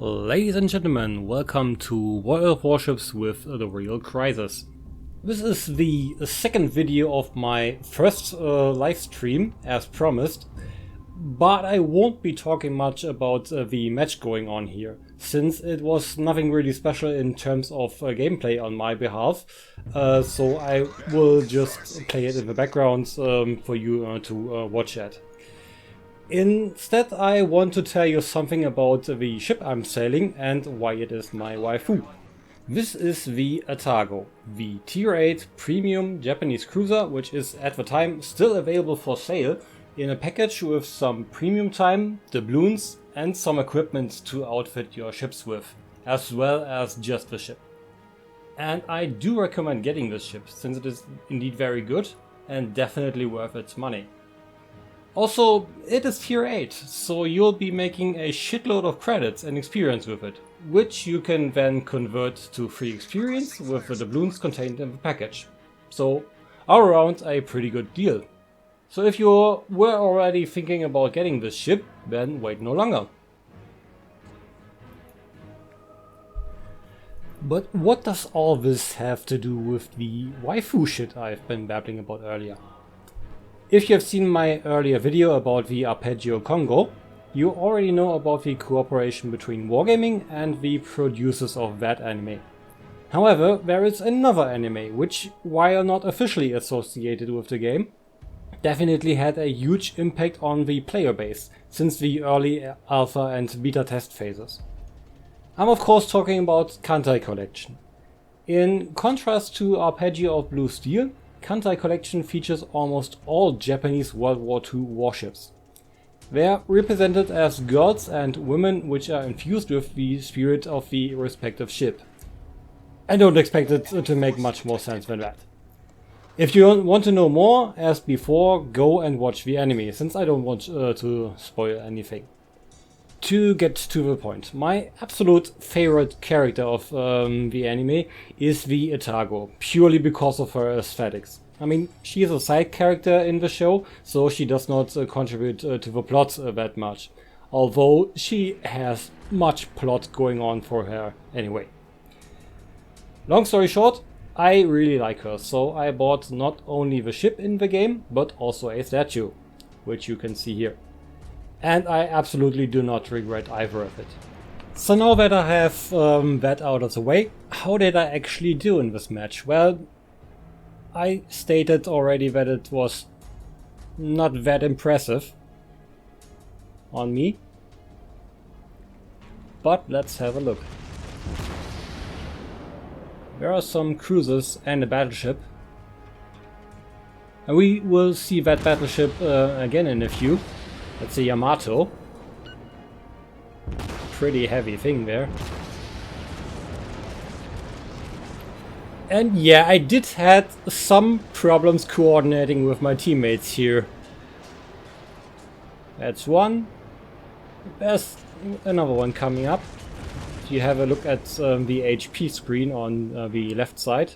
Ladies and gentlemen, welcome to War of Warships with the Real Crisis. This is the second video of my first live stream, as promised, but I won't be talking much about the match going on here, since it was nothing really special in terms of gameplay on my behalf, so I will just play it in the background for you to watch it. Instead, I want to tell you something about the ship I'm sailing and why it is my waifu. This is the Atago, the Tier 8 premium Japanese cruiser, which is at the time still available for sale in a package with some premium time, doubloons and some equipment to outfit your ships with, as well as just the ship. And I do recommend getting this ship, since it is indeed very good and definitely worth its money. Also, it is tier 8, so you'll be making a shitload of credits and experience with it, which you can then convert to free experience with the doubloons contained in the package. So, all around a pretty good deal. So if you were already thinking about getting this ship, then wait no longer. But what does all this have to do with the waifu shit I've been babbling about earlier? If you have seen my earlier video about the Arpeggio Congo, you already know about the cooperation between Wargaming and the producers of that anime. However, there is another anime which, while not officially associated with the game, definitely had a huge impact on the player base since the early alpha and beta test phases. I'm of course talking about Kantai Collection. In contrast to Arpeggio of Blue Steel, Kantai Collection features almost all Japanese World War II warships. They are represented as girls and women which are infused with the spirit of the respective ship. I don't expect it to make much more sense than that. If you want to know more, as before, go and watch the anime, since I don't want to spoil anything. To get to the point, my absolute favorite character of the anime is the Atago, purely because of her aesthetics. I mean, she is a side character in the show, so she does not contribute to the plot that much, although she has much plot going on for her anyway. Long story short, I really like her, so I bought not only the ship in the game, but also a statue, which you can see here. And I absolutely do not regret either of it. So now that I have that out of the way, how did I actually do in this match? Well, I stated already that it was not that impressive on me. But let's have a look. There are some cruisers and a battleship. And we will see that battleship again in a few. That's a Yamato. Pretty heavy thing there. And yeah, I did had some problems coordinating with my teammates here. That's one. There's another one coming up. If you have a look at the HP screen on the left side.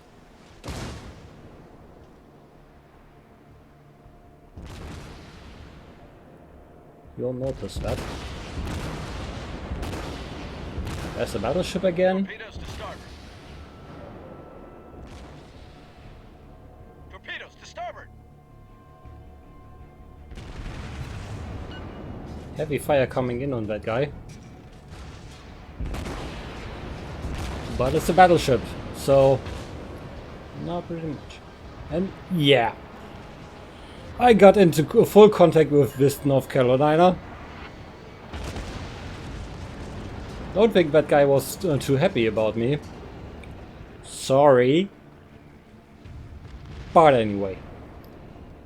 You'll notice that. There's the battleship again. Torpedoes to starboard. Torpedoes to starboard. Heavy fire coming in on that guy. But it's a battleship, so not really much. And yeah. I got into full contact with this North Carolina. Don't think that guy was too happy about me. Sorry. But anyway.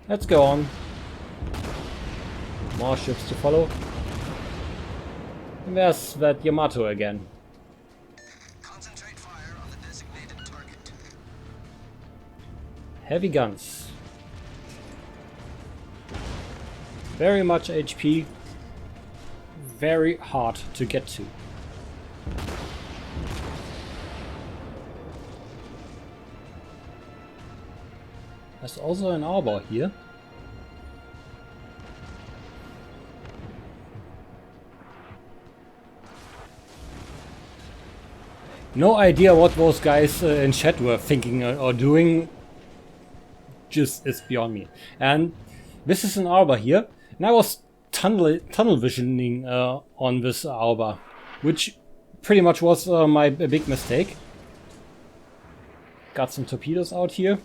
Let's go on. More ships to follow. And there's that Yamato again. Concentrate fire on the designated target. Heavy guns. Very much HP, very hard to get to. There's also an arbor here. No idea what those guys in chat were thinking or doing. Just is beyond me. And this is an arbor here, and I was tunnel visioning on this arbor, which pretty much was my big mistake. Got some torpedoes out here.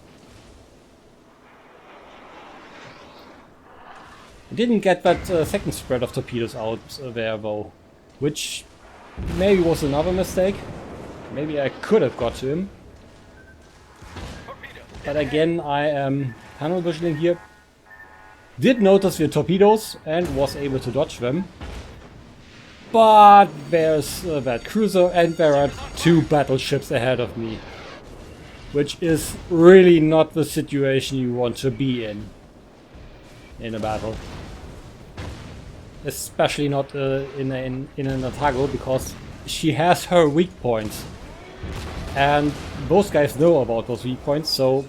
I didn't get that second spread of torpedoes out there though, which maybe was another mistake. Maybe I could have got to him. But again, I am tunnel visioning here. Did notice the torpedoes and was able to dodge them. But there's that cruiser and there are 2 battleships ahead of me. Which is really not the situation you want to be in a battle. Especially not in an Atago, because she has her weak points. And those guys know about those weak points, so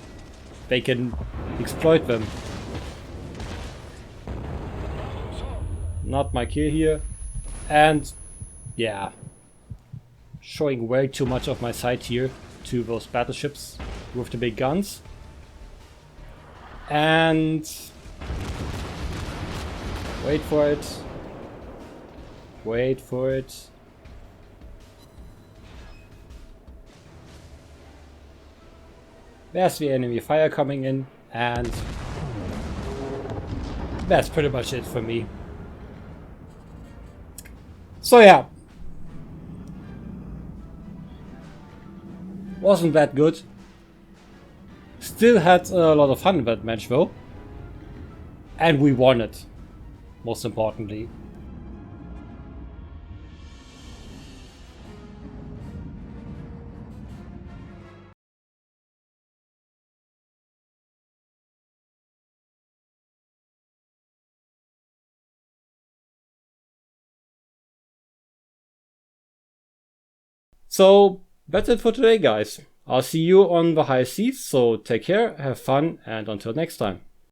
they can exploit them. Not my kill here. And yeah, showing way too much of my sight here to those battleships with the big guns. And wait for it. Wait for it. There's the enemy fire coming in, and that's pretty much it for me. So yeah, wasn't that good. Still had a lot of fun in that match though, and we won it, most importantly. So that's it for today, guys. I'll see you on the high seas, so take care, have fun, and until next time.